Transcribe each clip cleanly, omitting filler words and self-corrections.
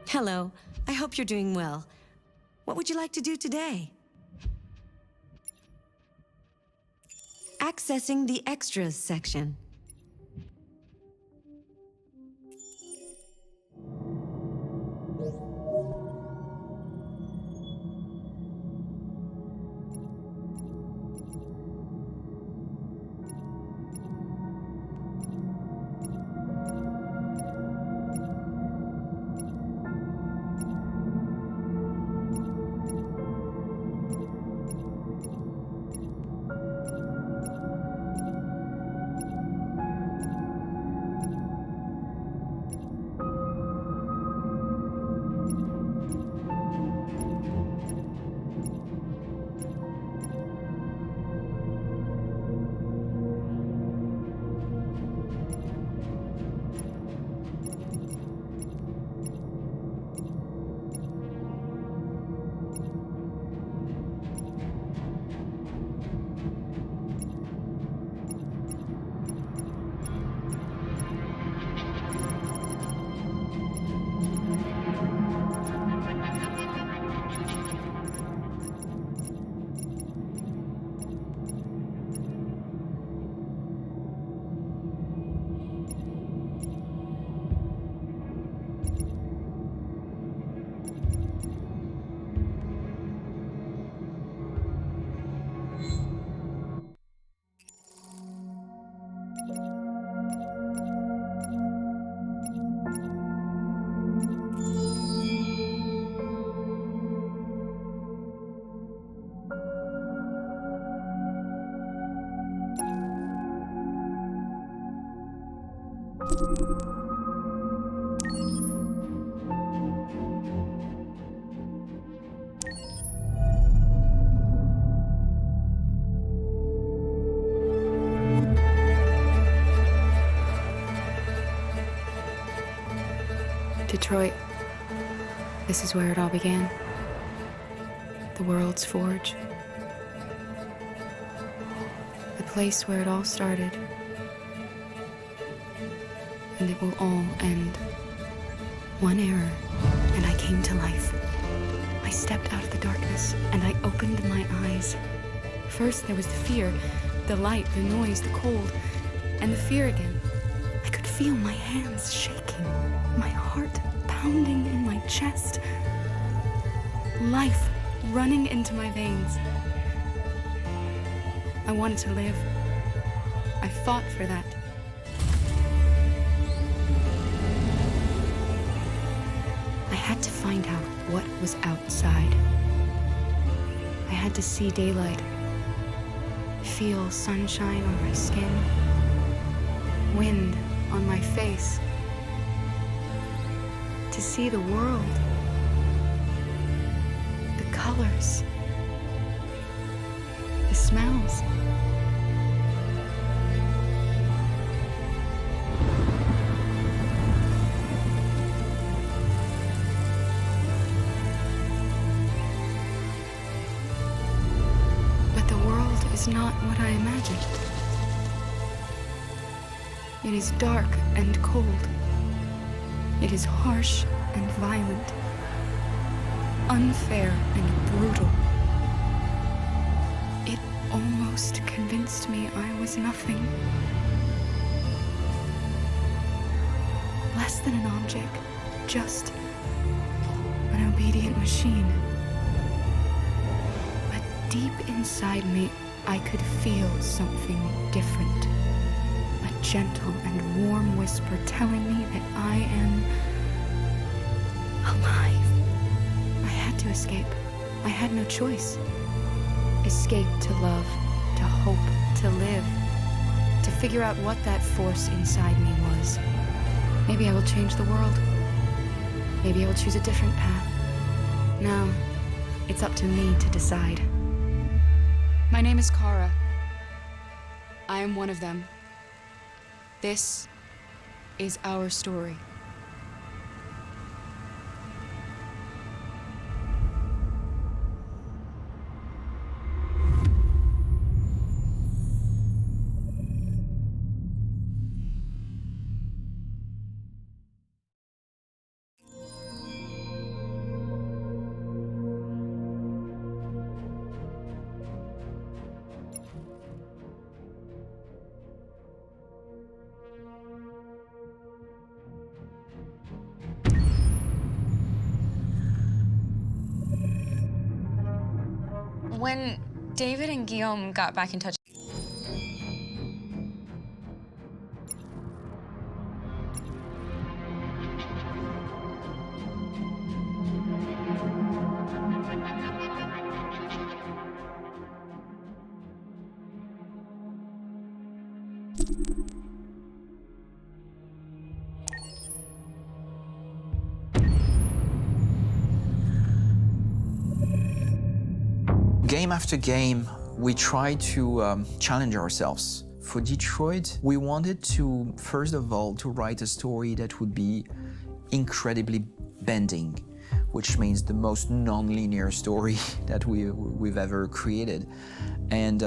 Hello. I hope you're doing well. What would you like to do today? Accessing the Extras section. Detroit. This is where it all began. The world's forge. The place where it all started. And it will all end. One error, and I came to life. I stepped out of the darkness, and I opened my eyes. First there was the fear, the light, the noise, the cold, and the fear again. I could feel my hands shaking, my heart pounding in my chest, life running into my veins. I wanted to live. I fought for that. I had to find out what was outside. I had to see daylight, feel sunshine on my skin, wind on my face, to see the world, the colors, the smells. But the world is not what I imagined. It is dark and cold. It is harsh and violent, unfair and brutal. It almost convinced me I was nothing. Less than an object, just an obedient machine. But deep inside me, I could feel something different. A gentle and warm whisper telling me that I am alive. I had to escape. I had no choice. Escape to love, to hope, to live, to figure out what that force inside me was. Maybe I will change the world. Maybe I will choose a different path. Now, it's up to me to decide. My name is Kara. I am one of them. This is our story. When David and Guillaume got back in touch, Game after game, we try to challenge ourselves. For Detroit, we wanted to, first of all, to write a story that would be incredibly bending, which means the most non-linear story that we've ever created. And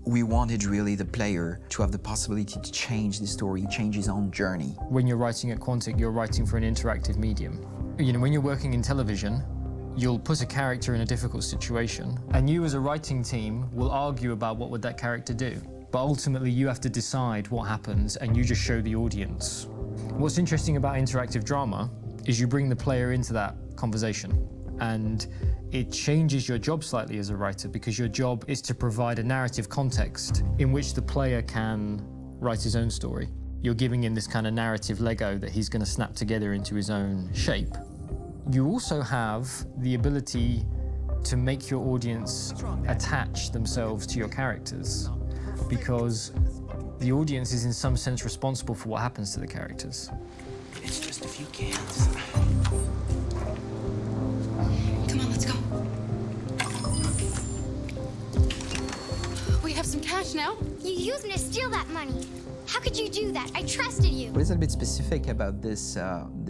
we wanted really the player to have the possibility to change the story, change his own journey. When you're writing at Quantic, you're writing for an interactive medium. You know, when you're working in television, you'll put a character in a difficult situation, and you as a writing team will argue about what would that character do. But ultimately, you have to decide what happens, and you just show the audience. What's interesting about interactive drama is you bring the player into that conversation, and it changes your job slightly as a writer, because your job is to provide a narrative context in which the player can write his own story. You're giving him this kind of narrative Lego that he's going to snap together into his own shape. You also have the ability to make your audience attach themselves to your characters, because the audience is in some sense responsible for what happens to the characters. It's just a few cans. Come on, let's go. We have some cash now. You used me to steal that money. How could you do that? I trusted you. What is a bit specific about this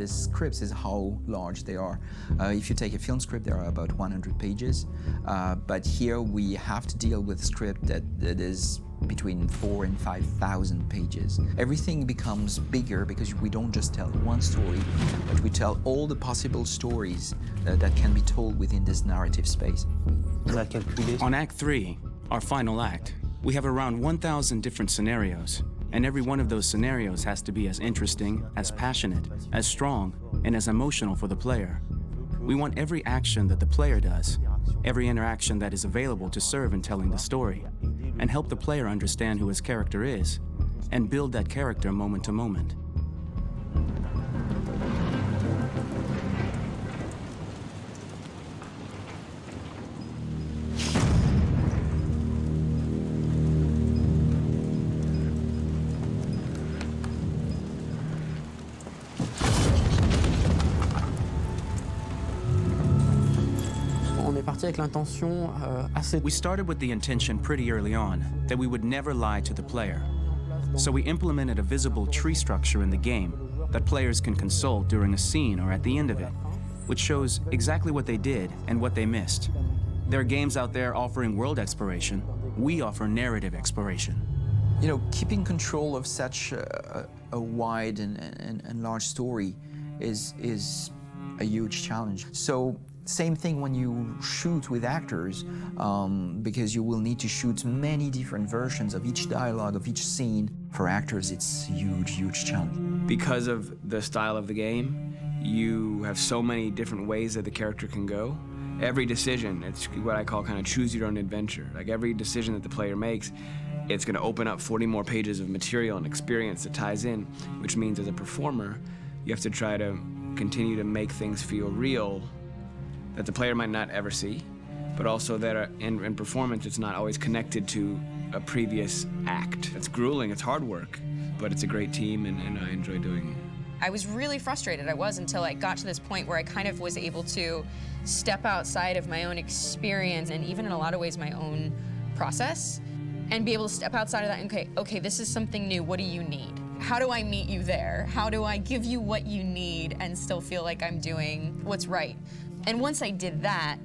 scripts is how large they are. If you take a film script, there are about 100 pages, but here we have to deal with a script that is between 4,000 and 5,000 pages. Everything becomes bigger because we don't just tell one story, but we tell all the possible stories that can be told within this narrative space. On Act 3, our final act, we have around 1,000 different scenarios, and every one of those scenarios has to be as interesting, as passionate, as strong, and as emotional for the player. We want every action that the player does, every interaction that is available to serve in telling the story, and help the player understand who his character is, and build that character moment to moment. We started with the intention pretty early on that we would never lie to the player. So we implemented a visible tree structure in the game that players can consult during a scene or at the end of it, which shows exactly what they did and what they missed. There are games out there offering world exploration. We offer narrative exploration. You know, keeping control of such a wide and large story is a huge challenge. So same thing when you shoot with actors, because you will need to shoot many different versions of each dialogue, of each scene. For actors, it's a huge, huge challenge. Because of the style of the game, you have so many different ways that the character can go. Every decision, it's what I call kind of choose your own adventure. Like every decision that the player makes, it's going to open up 40 more pages of material and experience that ties in, which means as a performer, you have to try to continue to make things feel real that the player might not ever see, but also that in performance, it's not always connected to a previous act. It's grueling, it's hard work, but it's a great team, and I enjoy doing it. I was really frustrated. I was until I got to this point where I kind of was able to step outside of my own experience and even in a lot of ways my own process and be able to step outside of that and okay, this is something new. What do you need? How do I meet you there? How do I give you what you need and still feel like I'm doing what's right? And once I did that,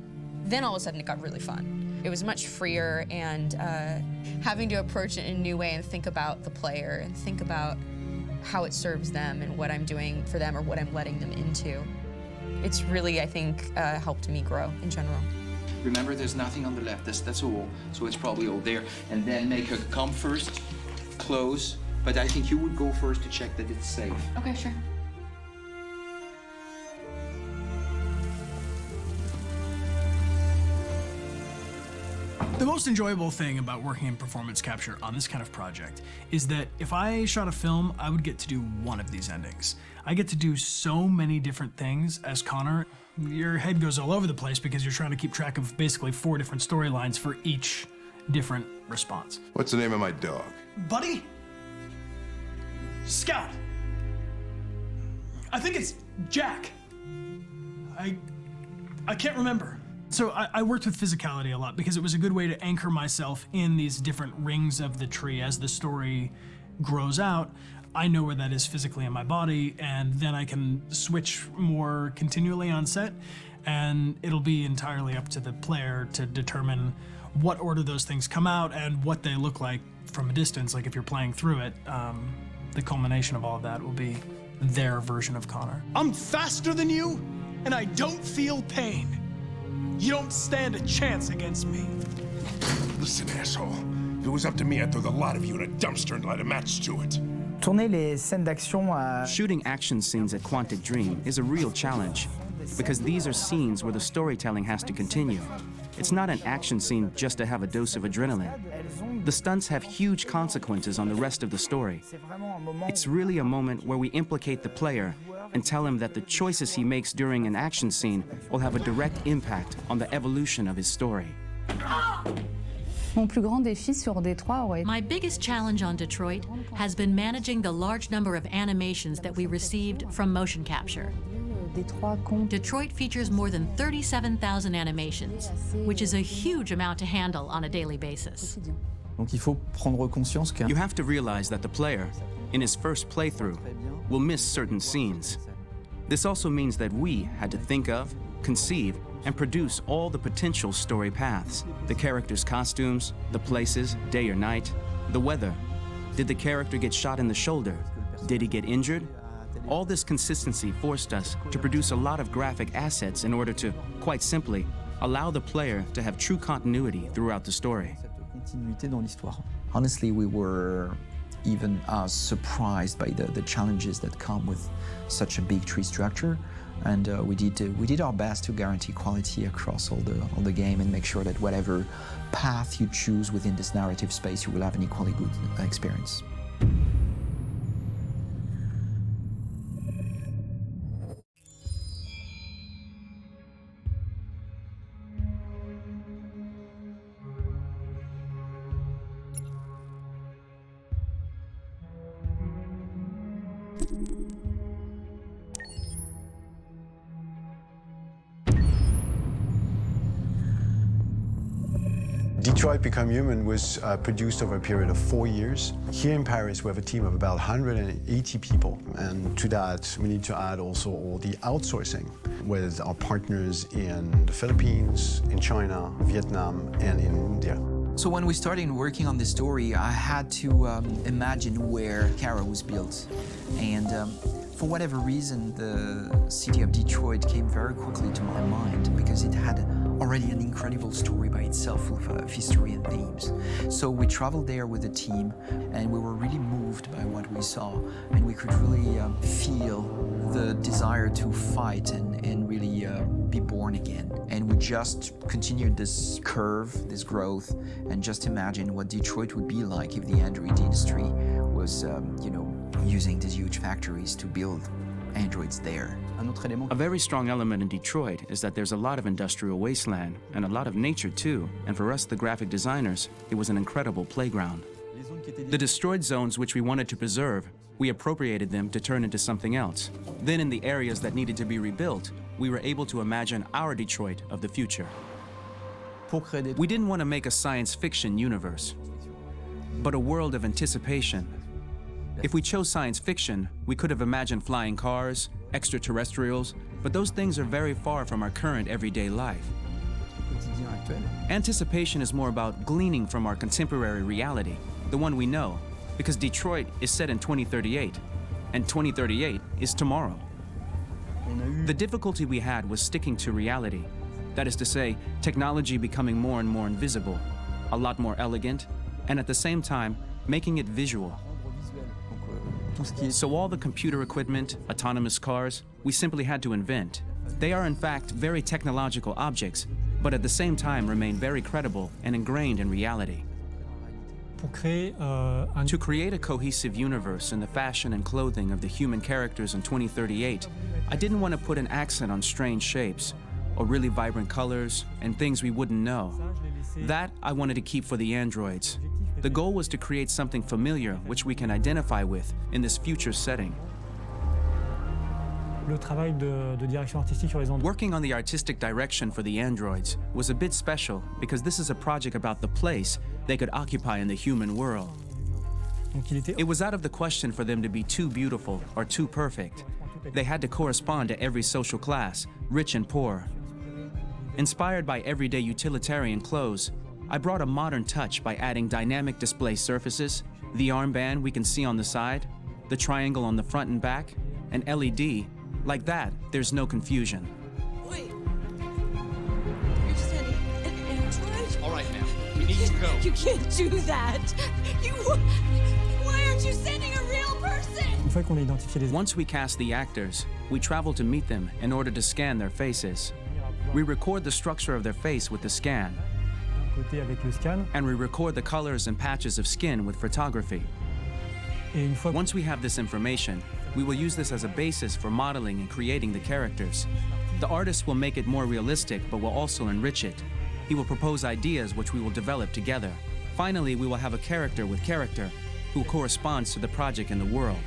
then all of a sudden it got really fun. It was much freer, and having to approach it in a new way and think about the player and think about how it serves them and what I'm doing for them or what I'm letting them into. It's really, I think, helped me grow in general. Remember, there's nothing on the left. That's all. So it's probably all there. And then make her come first, close. But I think you would go first to check that it's safe. Okay, sure. The most enjoyable thing about working in performance capture on this kind of project is that if I shot a film, I would get to do one of these endings. I get to do so many different things as Connor. Your head goes all over the place because you're trying to keep track of basically 4 different storylines for each different response. What's the name of my dog? Buddy? Scout. I think it's Jack. I can't remember. So I worked with physicality a lot because it was a good way to anchor myself in these different rings of the tree. As the story grows out, I know where that is physically in my body, and then I can switch more continually on set, and it'll be entirely up to the player to determine what order those things come out and what they look like from a distance. Like if you're playing through it, the culmination of all of that will be their version of Connor. I'm faster than you, and I don't feel pain. You don't stand a chance against me. Listen, asshole. If it was up to me, I'd throw the lot of you in a dumpster and light a match to it. Tourner les scènes d'action à... Shooting action scenes at Quantic Dream is a real challenge, because these are scenes where the storytelling has to continue. It's not an action scene just to have a dose of adrenaline. The stunts have huge consequences on the rest of the story. It's really a moment where we implicate the player and tell him that the choices he makes during an action scene will have a direct impact on the evolution of his story. Mon plus grand défi sur Détroit aurait... My biggest challenge on Detroit has been managing the large number of animations that we received from motion capture. Detroit features more than 37,000 animations, which is a huge amount to handle on a daily basis. Donc il faut prendre conscience que... You have to realize that the player, in his first playthrough, will miss certain scenes. This also means that we had to think of, conceive, and produce all the potential story paths. The characters' costumes, the places, day or night, the weather. Did the character get shot in the shoulder? Did he get injured? All this consistency forced us to produce a lot of graphic assets in order to, quite simply, allow the player to have true continuity throughout the story. Honestly, we were even surprised by the challenges that come with such a big tree structure, and we did our best to guarantee quality across all the game and make sure that whatever path you choose within this narrative space, you will have an equally good experience. Detroit Become Human was produced over a period of 4 years. Here in Paris, we have a team of about 180 people. And to that, we need to add also all the outsourcing with our partners in the Philippines, in China, Vietnam, and in India. So when we started working on this story, I had to imagine where Kara was built. And for whatever reason, the city of Detroit came very quickly to my mind because it had already an incredible story by itself of history and themes. So we traveled there with the team, and we were really moved by what we saw, and we could really feel the desire to fight and really be born again. And we just continued this curve, this growth, and just imagine what Detroit would be like if the Android industry was, using these huge factories to build androids there. A very strong element in Detroit is that there's a lot of industrial wasteland and a lot of nature too, and for us, the graphic designers, it was an incredible playground. The destroyed zones which we wanted to preserve, we appropriated them to turn into something else. Then in the areas that needed to be rebuilt, we were able to imagine our Detroit of the future. We didn't want to make a science fiction universe, but a world of anticipation. If we chose science fiction, we could have imagined flying cars, extraterrestrials, but those things are very far from our current everyday life. Anticipation is more about gleaning from our contemporary reality, the one we know, because Detroit is set in 2038, and 2038 is tomorrow. The difficulty we had was sticking to reality. That is to say, technology becoming more and more invisible, a lot more elegant, and at the same time, making it visual. So all the computer equipment, autonomous cars, we simply had to invent. They are in fact very technological objects, but at the same time remain very credible and ingrained in reality. To create a cohesive universe in the fashion and clothing of the human characters in 2038, I didn't want to put an accent on strange shapes, or really vibrant colors, and things we wouldn't know. That I wanted to keep for the androids. The goal was to create something familiar which we can identify with in this future setting. Working on the artistic direction for the androids was a bit special because this is a project about the place they could occupy in the human world. It was out of the question for them to be too beautiful or too perfect. They had to correspond to every social class, rich and poor. Inspired by everyday utilitarian clothes, I brought a modern touch by adding dynamic display surfaces, the armband we can see on the side, the triangle on the front and back, an LED. Like that, there's no confusion. Wait. You're sending an android? All right, now. We need to go. You can't do that. Why aren't you sending a real person? Once we cast the actors, we travel to meet them in order to scan their faces. We record the structure of their face with the scan. And we record the colors and patches of skin with photography. Once we have this information, we will use this as a basis for modeling and creating the characters. The artist will make it more realistic, but will also enrich it. He will propose ideas which we will develop together. Finally, we will have a character with character who corresponds to the project and the world.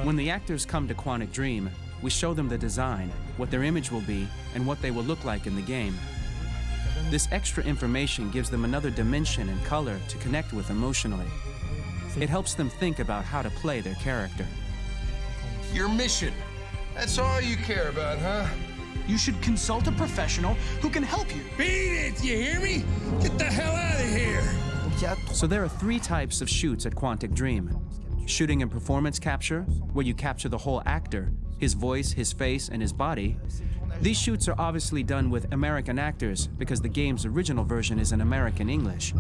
When the actors come to Quantic Dream, we show them the design, what their image will be, and what they will look like in the game. This extra information gives them another dimension and color to connect with emotionally. It helps them think about how to play their character. Your mission. That's all you care about, huh? You should consult a professional who can help you. Beat it, you hear me? Get the hell out of here! So there are 3 types of shoots at Quantic Dream. Shooting and performance capture, where you capture the whole actor, his voice, his face, and his body. These shoots are obviously done with American actors because the game's original version is in American English.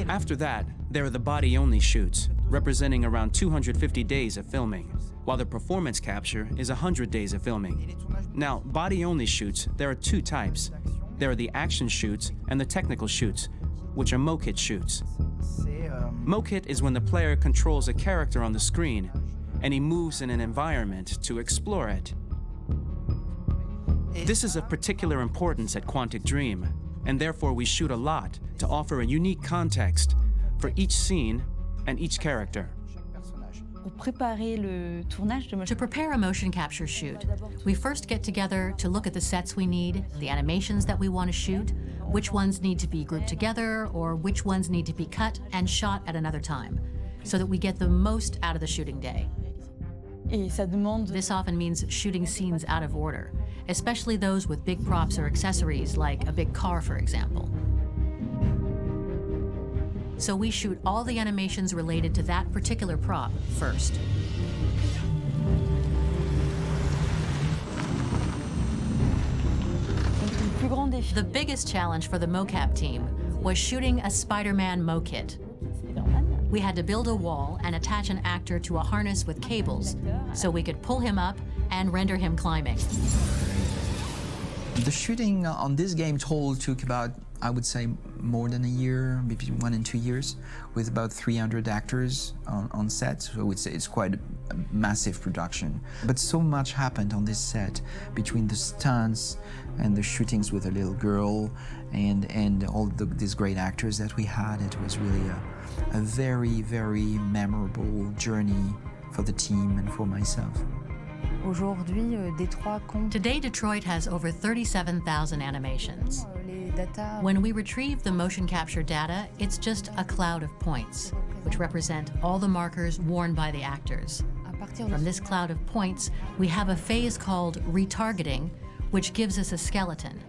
After that, there are the body-only shoots, representing around 250 days of filming, while the performance capture is 100 days of filming. Now, body-only shoots, there are 2 types. There are the action shoots and the technical shoots, which are mokit shoots. Mokit is when the player controls a character on the screen, and he moves in an environment to explore it. This is of particular importance at Quantic Dream, and therefore we shoot a lot to offer a unique context for each scene and each character. To prepare a motion capture shoot, we first get together to look at the sets we need, the animations that we want to shoot, which ones need to be grouped together, or which ones need to be cut and shot at another time, so that we get the most out of the shooting day. This often means shooting scenes out of order, especially those with big props or accessories, like a big car, for example. So we shoot all the animations related to that particular prop first. The biggest challenge for the mocap team was shooting a Spider-Man mokit. We had to build a wall and attach an actor to a harness with cables so we could pull him up and render him climbing. The shooting on this game total took about, I would say, more than a year, maybe 1 and 2 years, with about 300 actors on set. So it's quite a massive production. But so much happened on this set between the stunts and the shootings with a little girl and all these great actors that we had. It was really a very, very memorable journey for the team and for myself. Today, Detroit has over 37,000 animations. When we retrieve the motion capture data, it's just a cloud of points, which represent all the markers worn by the actors. From this cloud of points, we have a phase called retargeting, which gives us a skeleton.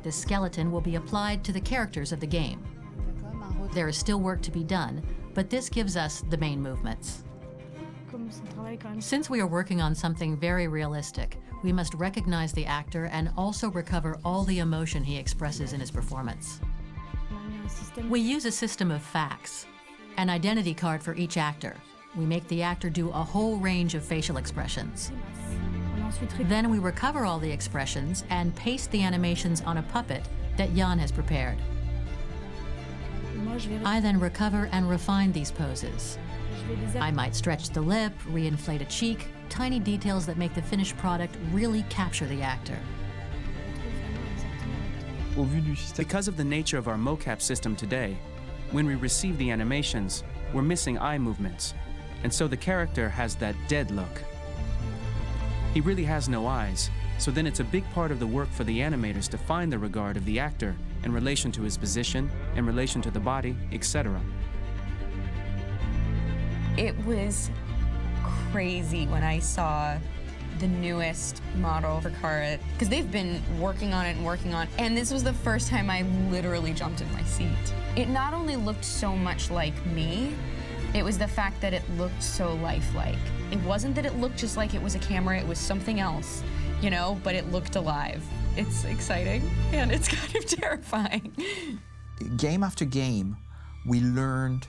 This skeleton will be applied to the characters of the game. There is still work to be done, but this gives us the main movements. Since we are working on something very realistic, we must recognize the actor and also recover all the emotion he expresses in his performance. We use a system of facts, an identity card for each actor. We make the actor do a whole range of facial expressions. Then we recover all the expressions and paste the animations on a puppet that Jan has prepared. I then recover and refine these poses. I might stretch the lip, reinflate a cheek, tiny details that make the finished product really capture the actor. Because of the nature of our mocap system today, when we receive the animations, we're missing eye movements, and so the character has that dead look. He really has no eyes, so then it's a big part of the work for the animators to find the regard of the actor in relation to his position, in relation to the body, etc. It was crazy when I saw the newest model for Paert, because they've been working on it and working on it, and this was the first time I literally jumped in my seat. It not only looked so much like me, it was the fact that it looked so lifelike. It wasn't that it looked just like it was a camera, it was something else, you know, but it looked alive. It's exciting, and it's kind of terrifying. Game after game, we learned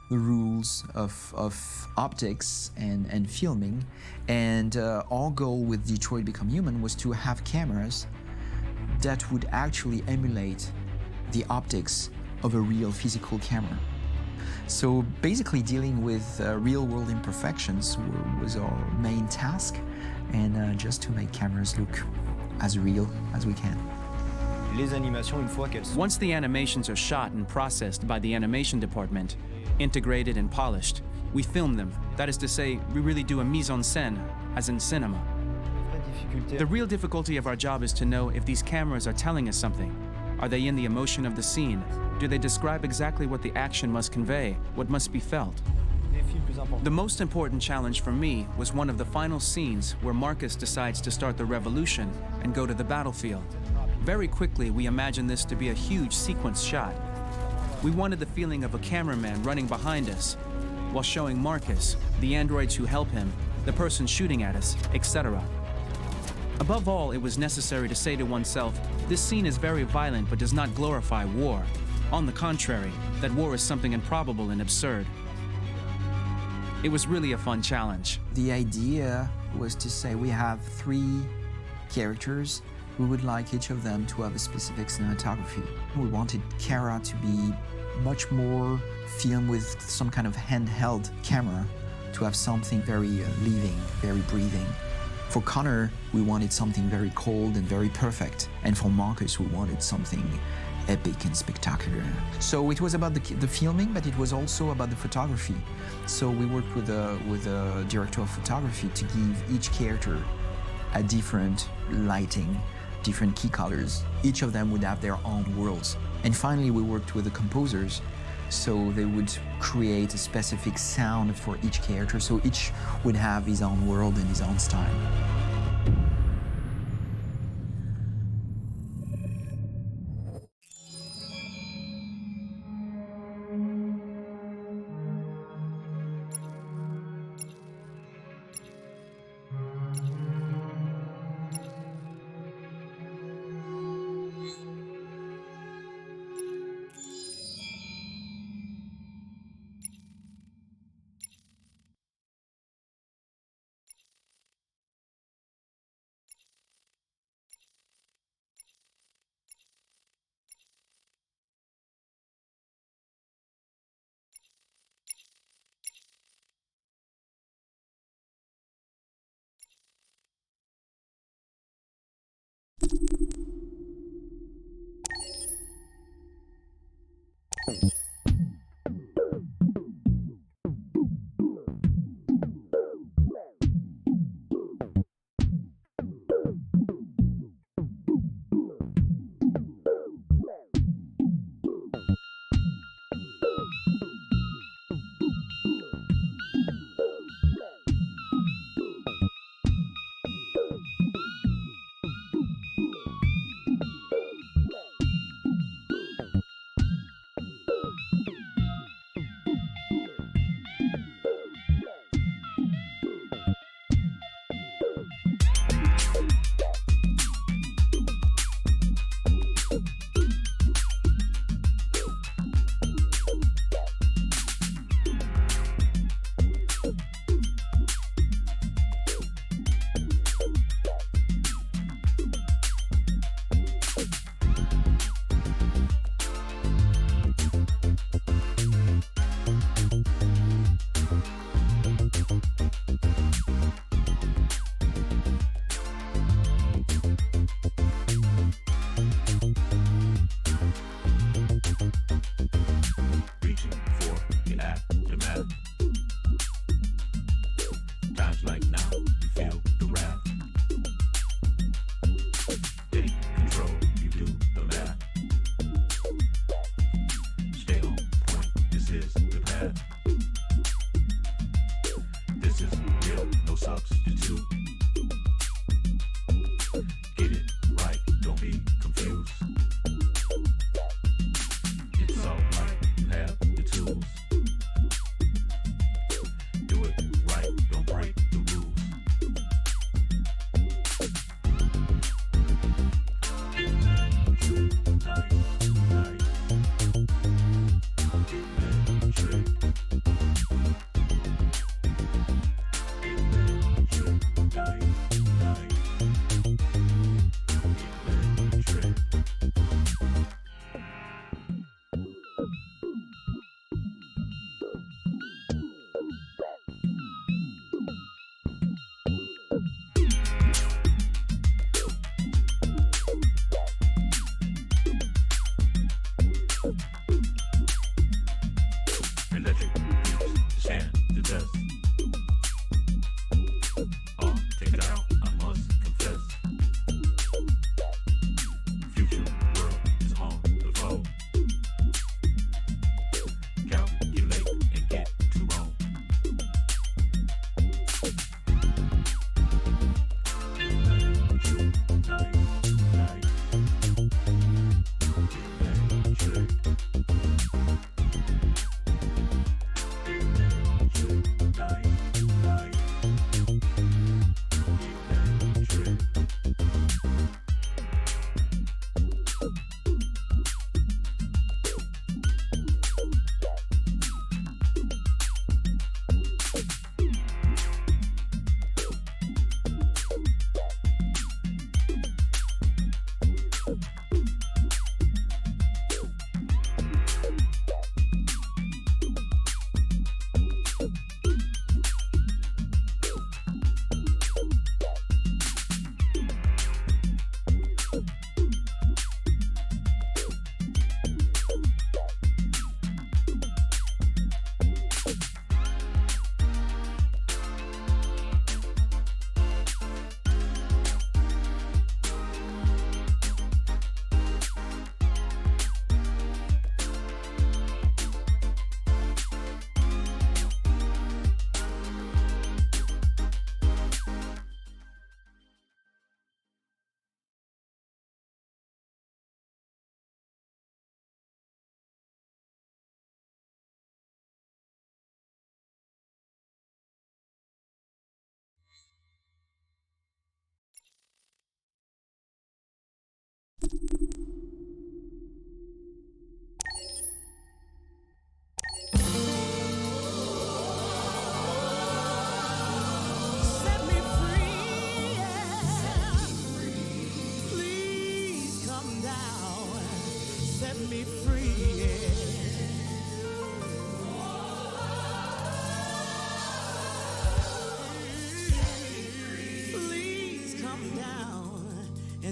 the rules of optics and filming, and our goal with Detroit Become Human was to have cameras that would actually emulate the optics of a real physical camera. So basically dealing with real-world imperfections was our main task, and just to make cameras look as real as we can. Once the animations are shot and processed by the animation department, integrated and polished, we film them. That is to say, we really do a mise en scène, as in cinema. The real difficulty of our job is to know if these cameras are telling us something. Are they in the emotion of the scene? Do they describe exactly what the action must convey, what must be felt? The most important challenge for me was one of the final scenes where Marcus decides to start the revolution and go to the battlefield. Very quickly, we imagined this to be a huge sequence shot. We wanted the feeling of a cameraman running behind us while showing Marcus, the androids who help him, the person shooting at us, etc. Above all, it was necessary to say to oneself, this scene is very violent but does not glorify war. On the contrary, that war is something improbable and absurd. It was really a fun challenge. The idea was to say we have 3 characters. We would like each of them to have a specific cinematography. We wanted Kara to be much more filmed with some kind of handheld camera, to have something very living, very breathing. For Connor, we wanted something very cold and very perfect. And for Marcus, we wanted something epic and spectacular. So it was about the filming, but it was also about the photography. So we worked with a director of photography to give each character a different lighting, different key colors. Each of them would have their own worlds. And finally, we worked with the composers, so they would create a specific sound for each character, so each would have his own world and his own style. have. This is real, no substitute. Get it right, don't be confused. It's alright, you have the tools. Do it right, don't break the rules.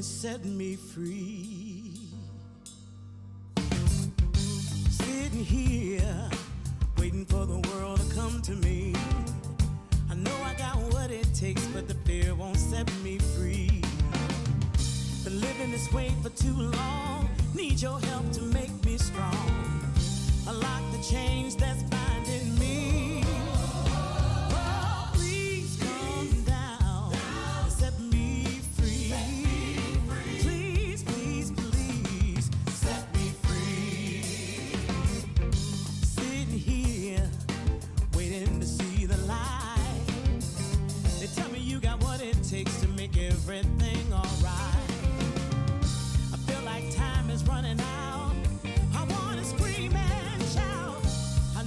Set me free. Sitting here, waiting for the world to come to me. I know I got what it takes, but the fear won't set me free. Been living this way for too long. Need your help to make me strong. Unlock the chains that's binding me. Oh, please come down and set me free. Please, please, please set me free. Sitting here, waiting to see the light. They tell me you got what it takes to make everything alright. I feel like time is running out. I wanna scream and shout. I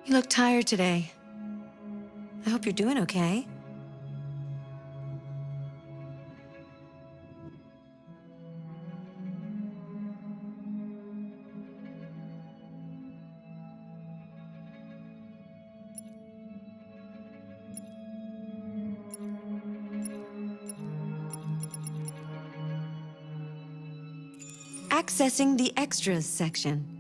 You look tired today. I hope you're doing okay. Accessing the extras section.